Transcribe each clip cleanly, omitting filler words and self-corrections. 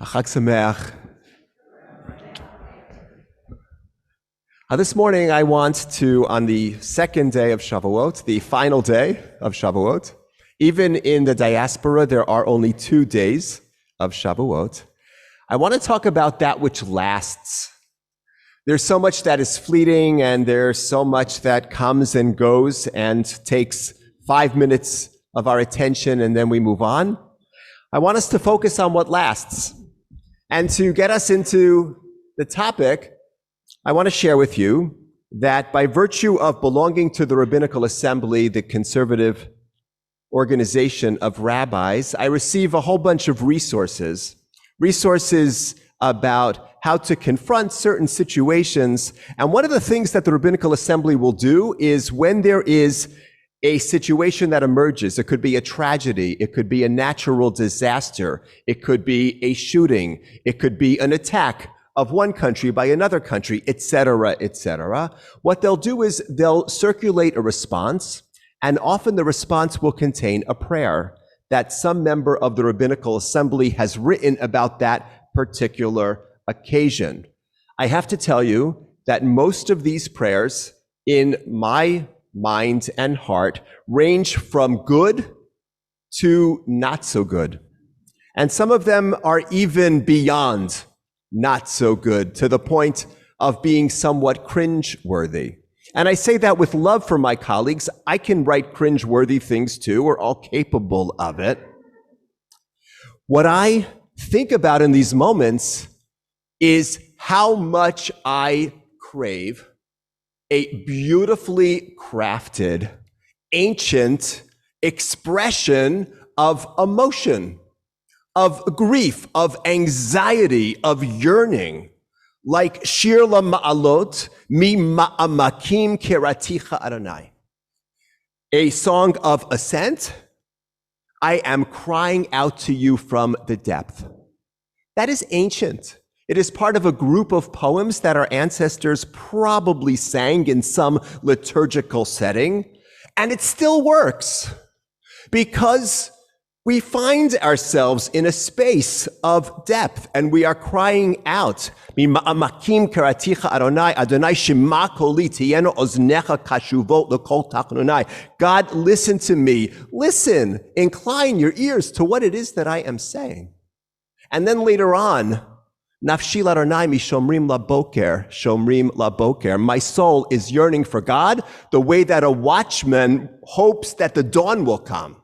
Chag Sameach. This morning I want to, on the second day of Shavuot, the final day of Shavuot, even in the diaspora there are only 2 days of Shavuot, I want to talk about that which lasts. There's so much that is fleeting and there's so much that comes and goes and takes 5 minutes of our attention and then we move on. I want us to focus on what lasts. And to get us into the topic, I want to share with you that by virtue of belonging to the Rabbinical Assembly, the conservative organization of rabbis, I receive a whole bunch of resources about how to confront certain situations. And one of the things that the Rabbinical Assembly will do is when there is a situation that emerges, it could be a tragedy, it could be a natural disaster, it could be a shooting, it could be an attack of one country by another country, etc., etc. What they'll do is they'll circulate a response, and often the response will contain a prayer that some member of the Rabbinical Assembly has written about that particular occasion. I have to tell you that most of these prayers, in my mind and heart, range from good to not so good. And some of them are even beyond not so good, to the point of being somewhat cringe-worthy. And I say that with love for my colleagues. I can write cringe-worthy things too. We're all capable of it. What I think about in these moments is how much I crave a beautifully crafted, ancient expression of emotion, of grief, of anxiety, of yearning, like Shir LaMa'alot, Mi Ma'amakim Keraticha Adonai, a song of ascent. I am crying out to you from the depth. That is ancient. It is part of a group of poems that our ancestors probably sang in some liturgical setting, and it still works because we find ourselves in a space of depth and we are crying out, Mima'amakim karaticha Adonai, Adonai shema koli tiyeno oznecha kashuvot l'kol tachnunai. God, listen to me. Listen, incline your ears to what it is that I am saying. And then later on, Nafshi l'Adonai mishomrim laboker, shomrim laboker. My soul is yearning for God the way that a watchman hopes that the dawn will come.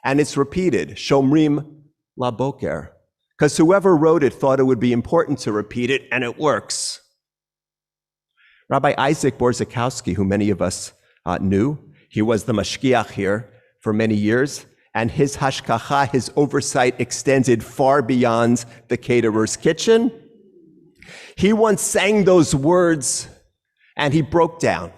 And it's repeated, shomrim laboker. Because whoever wrote it thought it would be important to repeat it, and it works. Rabbi Isaac Borzakowski, who many of us knew, he was the mashgiach here for many years, and his hashkacha, his oversight, extended far beyond the caterer's kitchen. He once sang those words, and he broke down.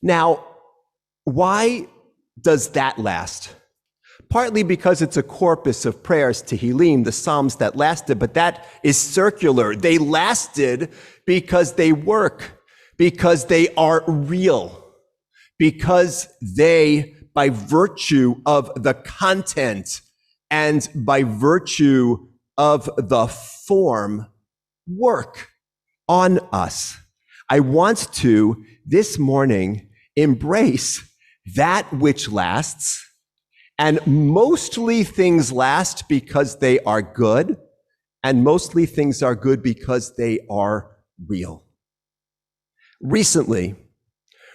Now, why does that last? Partly because it's a corpus of prayers, Tehillim, the Psalms that lasted, but that is circular. They lasted because they work, because they are real, because they, by virtue of the content and by virtue of the form, work on us. I want to, this morning, embrace that which lasts, and mostly things last because they are good, and mostly things are good because they are real. Recently,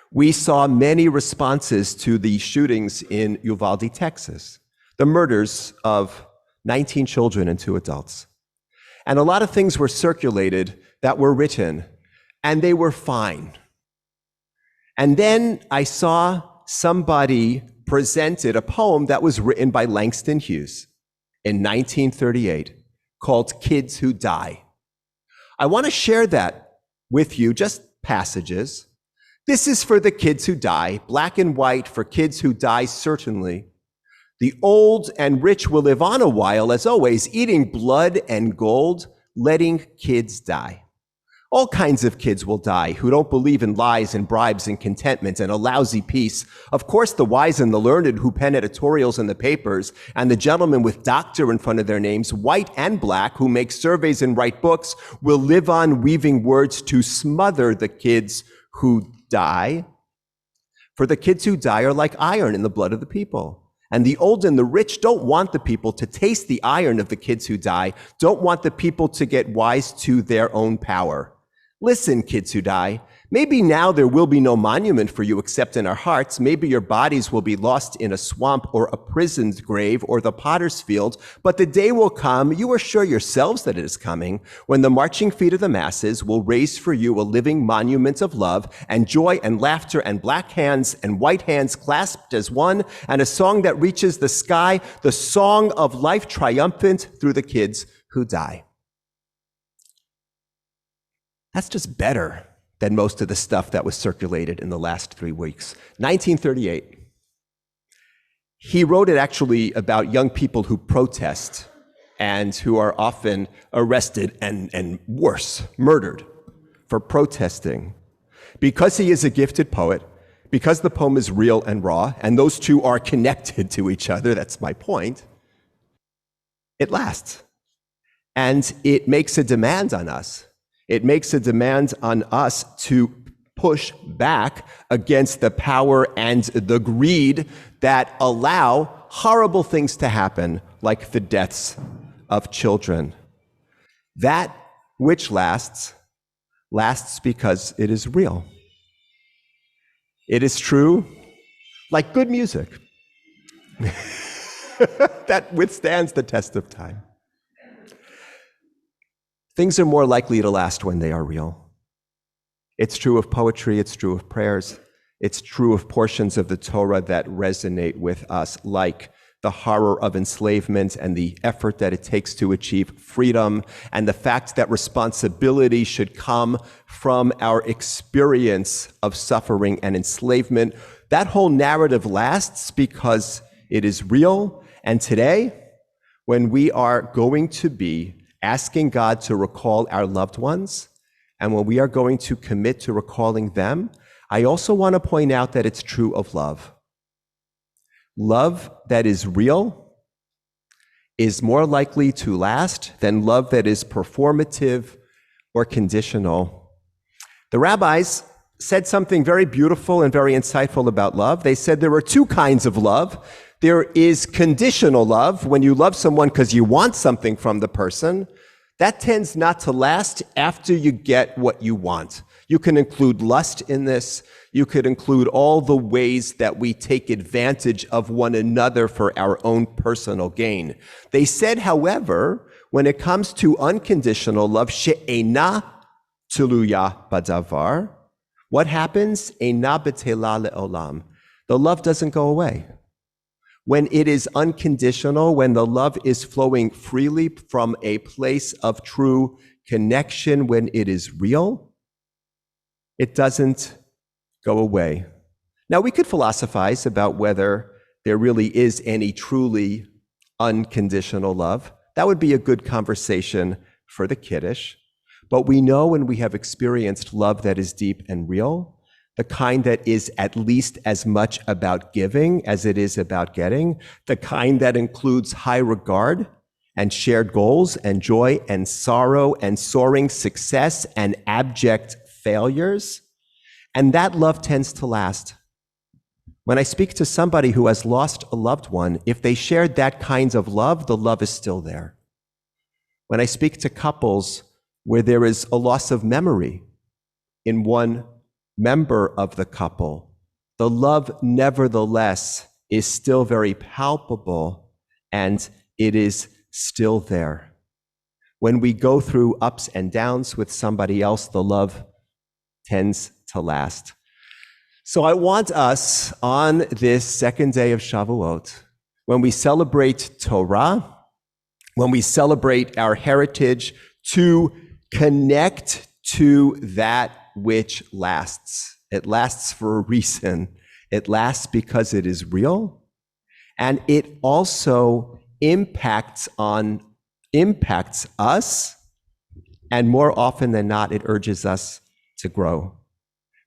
we saw many responses to the shootings in Uvalde, Texas, the murders of 19 children and 2 adults. And a lot of things were circulated that were written, and they were fine. And then I saw somebody presented a poem that was written by Langston Hughes in 1938 called Kids Who Die. I want to share that with you, just passages. This is for the kids who die, black and white for kids who die, certainly. The old and rich will live on a while, as always, eating blood and gold, letting kids die. All kinds of kids will die who don't believe in lies and bribes and contentment and a lousy peace. Of course, the wise and the learned who pen editorials in the papers, and the gentlemen with doctor in front of their names, white and black, who make surveys and write books, will live on weaving words to smother the kids who die. For the kids who die are like iron in the blood of the people. And the old and the rich don't want the people to taste the iron of the kids who die, don't want the people to get wise to their own power. Listen, kids who die, maybe now there will be no monument for you except in our hearts. Maybe your bodies will be lost in a swamp or a prison's grave or the potter's field. But the day will come, you are sure yourselves that it is coming, when the marching feet of the masses will raise for you a living monument of love and joy and laughter and black hands and white hands clasped as one, and a song that reaches the sky, the song of life triumphant through the kids who die. That's just better than most of the stuff that was circulated in the last 3 weeks. 1938. He wrote it actually about young people who protest and who are often arrested and worse, murdered for protesting. Because he is a gifted poet, because the poem is real and raw, and those two are connected to each other, that's my point, it lasts. And it makes a demand on us. It makes a demand on us to push back against the power and the greed that allow horrible things to happen, like the deaths of children. That which lasts, lasts because it is real. It is true, like good music, that withstands the test of time. Things are more likely to last when they are real. It's true of poetry, it's true of prayers, it's true of portions of the Torah that resonate with us, like the horror of enslavement and the effort that it takes to achieve freedom, and the fact that responsibility should come from our experience of suffering and enslavement. That whole narrative lasts because it is real, and today, when we are going to be asking God to recall our loved ones, and when we are going to commit to recalling them, I also want to point out that it's true of love. Love that is real is more likely to last than love that is performative or conditional. The rabbis said something very beautiful and very insightful about love. They said there are two kinds of love. There is conditional love, when you love someone because you want something from the person. That tends not to last after you get what you want. You can include lust in this. You could include all the ways that we take advantage of one another for our own personal gain. They said, however, when it comes to unconditional love, she'ena tuluya badavar, what happens? Eina betela le'olam. The love doesn't go away. When it is unconditional, when the love is flowing freely from a place of true connection, when it is real, it doesn't go away. Now, we could philosophize about whether there really is any truly unconditional love. That would be a good conversation for the Kiddush. But we know when we have experienced love that is deep and real, the kind that is at least as much about giving as it is about getting, the kind that includes high regard and shared goals and joy and sorrow and soaring success and abject failures. And that love tends to last. When I speak to somebody who has lost a loved one, if they shared that kind of love, the love is still there. When I speak to couples where there is a loss of memory in one member of the couple, the love nevertheless is still very palpable and it is still there. When we go through ups and downs with somebody else, the love tends to last. So I want us on this second day of Shavuot, when we celebrate Torah, when we celebrate our heritage, to connect to that which lasts. It lasts for a reason. It lasts because it is real, and it also impacts us And more often than not, it urges us to grow.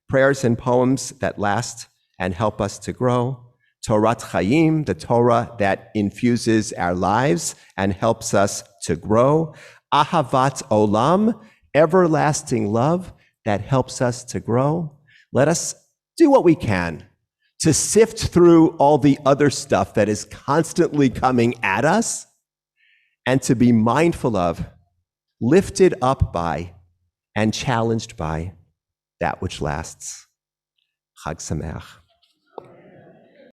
Prayers and poems that last and help us to grow. Torat Chaim, the Torah that infuses our lives and helps us to grow. Ahavat Olam, everlasting love that helps us to grow. Let us do what we can to sift through all the other stuff that is constantly coming at us and to be mindful of, lifted up by, and challenged by that which lasts. Chag Sameach.